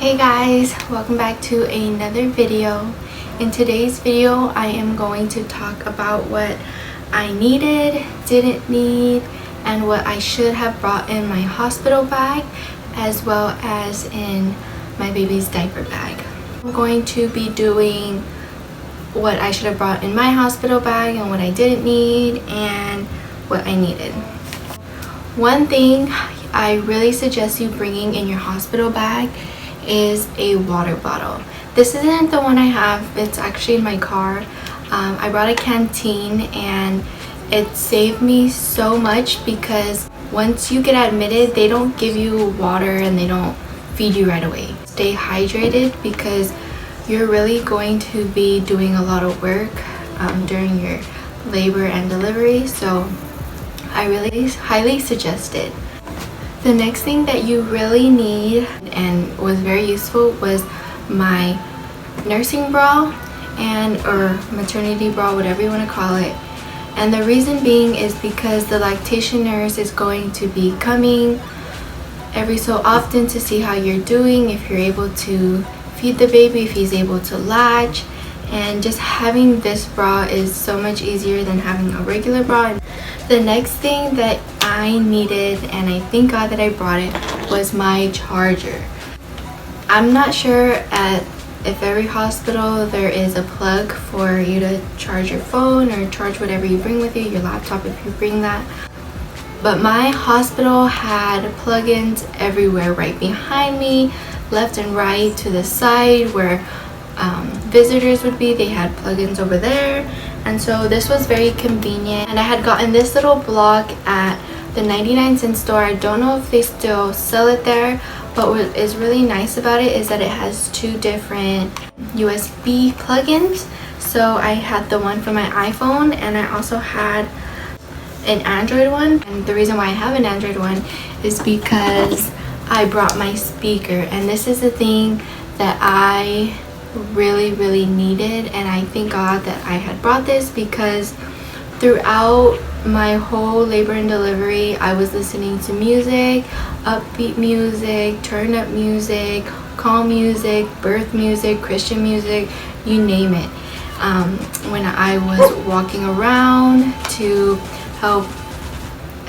Hey guys, welcome back to another video. In today's video, I am going to talk about what I needed, didn't need, and what I should have brought in my hospital bag, as well as in my baby's diaper bag. I'm going to be doing what I should have brought in my hospital bag and what I didn't need and what I needed. One thing I really suggest you bringing in your hospital bag is a water bottle. This isn't the one I have, it's actually in my car. I brought a canteen and it saved me so much because once you get admitted, they don't give you water and they don't feed you right away. Stay hydrated because you're really going to be doing a lot of work during your labor and delivery, so I really highly suggest it. The next thing that you really need and was very useful was my nursing bra or maternity bra, whatever you want to call it. And the reason being is because the lactation nurse is going to be coming every so often to see how you're doing, if you're able to feed the baby, if he's able to latch. And just having this bra is so much easier than having a regular bra. The next thing that I needed, and I thank God that I brought it, was my charger. I'm not sure if every hospital there is a plug for you to charge your phone or charge whatever you bring with you, your laptop if you bring that. But my hospital had plug-ins everywhere, right behind me, left and right, to the side where visitors would be. They had plugins over there, and so this was very convenient. And I had gotten this little block at the 99-cent store. I don't know if they still sell it there, but what is really nice about it is that it has two different USB plugins. So I had the one for my iPhone and I also had an Android one. And the reason why I have an Android one is because I brought my speaker, and this is the thing that I really needed, and I thank God that I had brought this because throughout my whole labor and delivery I was listening to music, upbeat music, turn up music, calm music, birth music, Christian music, you name it. When I was walking around to help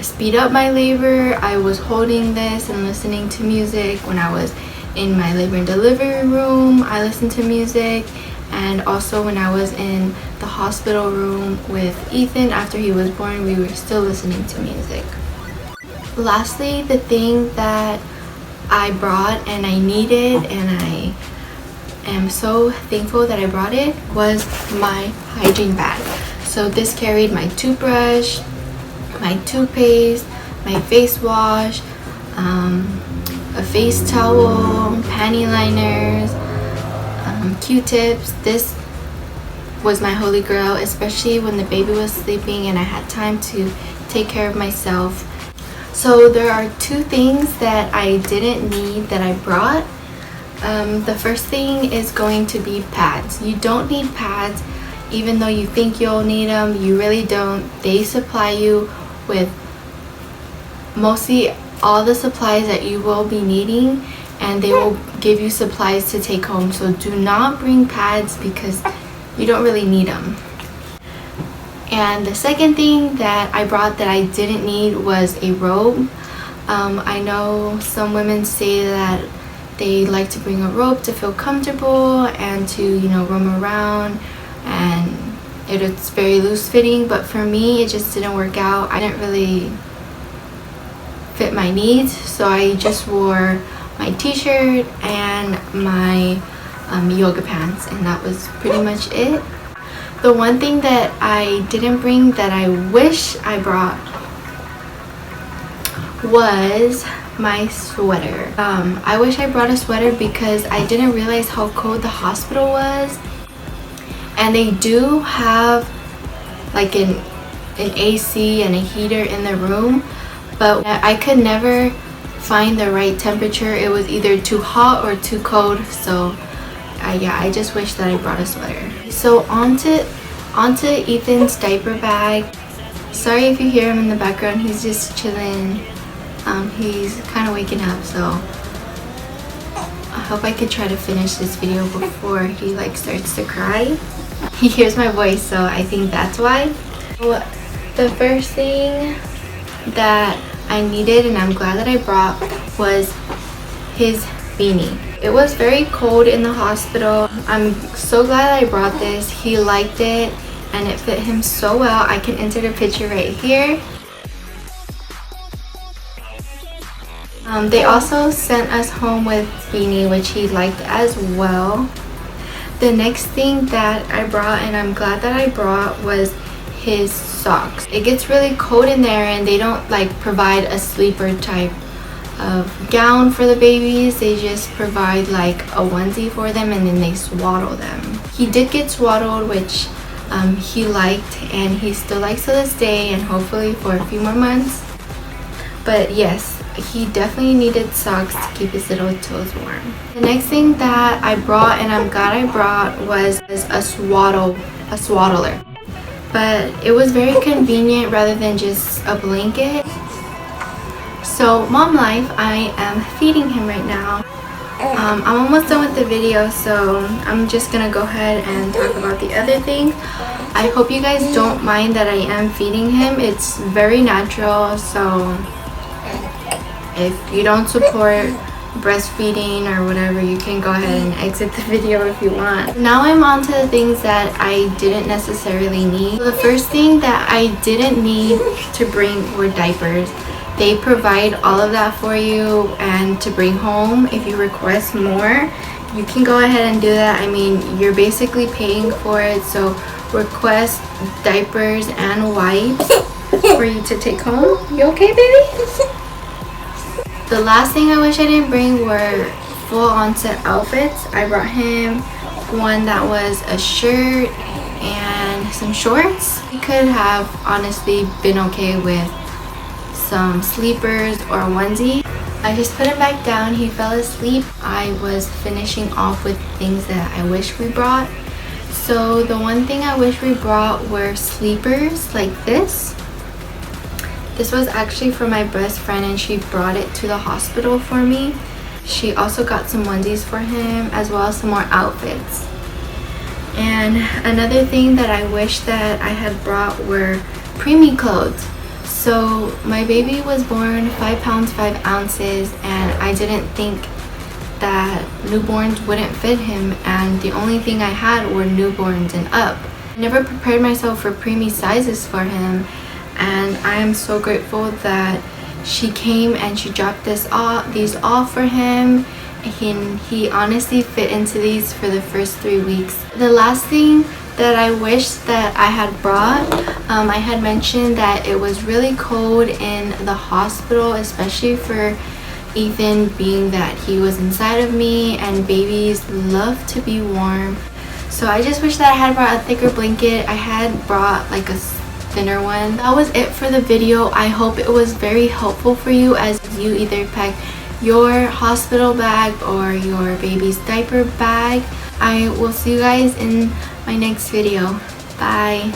speed up my labor, I was holding this and listening to music. When I was in my labor and delivery room, I listened to music, and also when I was in the hospital room with Ethan after he was born, we were still listening to music. Lastly, the thing that I brought and I needed, and I am so thankful that I brought it, was my hygiene bag. So this carried my toothbrush, my toothpaste, my face wash, a face towel, panty liners, Q-tips. This was my holy grail, especially when the baby was sleeping and I had time to take care of myself. So there are two things that I didn't need that I brought. The first thing is going to be pads. You don't need pads, even though you think you'll need them. You really don't. They supply you with mostly all the supplies that you will be needing, and they will give you supplies to take home. So do not bring pads because you don't really need them. And the second thing that I brought that I didn't need was a robe. I know some women say that they like to bring a robe to feel comfortable and to, roam around, and it's very loose fitting, but for me it just didn't work out. I didn't really fit my needs, so I just wore my t-shirt and my yoga pants, and that was pretty much it. The one thing that I didn't bring that I wish I brought was my sweater. I wish I brought a sweater because I didn't realize how cold the hospital was, and they do have like an AC and a heater in the room, but I could never find the right temperature. It was either too hot or too cold, so I just wish that I brought a sweater. So onto Ethan's diaper bag. Sorry if you hear him in the background, he's just chilling. He's kind of waking up, so hope I could try to finish this video before he like starts to cry. He hears my voice, so I think that's why. Well, the first thing that I needed, and I'm glad that I brought, was his beanie. It was very cold in the hospital. I'm so glad I brought this. He liked it and it fit him so well. I can insert a picture right here. They also sent us home with beanie, which he liked as well. The next thing that I brought, and I'm glad that I brought, was his socks. It gets really cold in there and they don't like provide a sleeper type of gown for the babies. They just provide like a onesie for them and then they swaddle them. He did get swaddled, which he liked, and he still likes to this day and hopefully for a few more months. But yes, he definitely needed socks to keep his little toes warm. The next thing that I brought, and I'm glad I brought, was a swaddler. But it was very convenient rather than just a blanket. So mom life, I am feeding him right now. I'm almost done with the video, so I'm just gonna go ahead and talk about the other thing. I hope you guys don't mind that I am feeding him. It's very natural, so if you don't support breastfeeding or whatever, you can go ahead and exit the video if you want. Now I'm on to the things that I didn't necessarily need. So the first thing that I didn't need to bring were diapers. They provide all of that for you, and to bring home, if you request more, you can go ahead and do that. I mean, you're basically paying for it, so request diapers and wipes for you to take home. You okay, baby? The last thing I wish I didn't bring were full onset outfits. I brought him one that was a shirt and some shorts. He could have honestly been okay with some sleepers or a onesie. I just put him back down. He fell asleep. I was finishing off with things that I wish we brought. So the one thing I wish we brought were sleepers like this. This was actually for my best friend and she brought it to the hospital for me. She also got some onesies for him as well as some more outfits. And another thing that I wish that I had brought were preemie clothes. So my baby was born 5 pounds 5 ounces and I didn't think that newborns wouldn't fit him, and the only thing I had were newborns and up. I never prepared myself for preemie sizes for him, and I am so grateful that she came and she dropped these off for him. He honestly fit into these for the first 3 weeks. The last thing that I wish that I had brought, I had mentioned that it was really cold in the hospital, especially for Ethan, being that he was inside of me and babies love to be warm. So I just wish that I had brought a thicker blanket. I had brought like a thinner one. That was it for the video. I hope it was very helpful for you as you either pack your hospital bag or your baby's diaper bag. I will see you guys in my next video. Bye.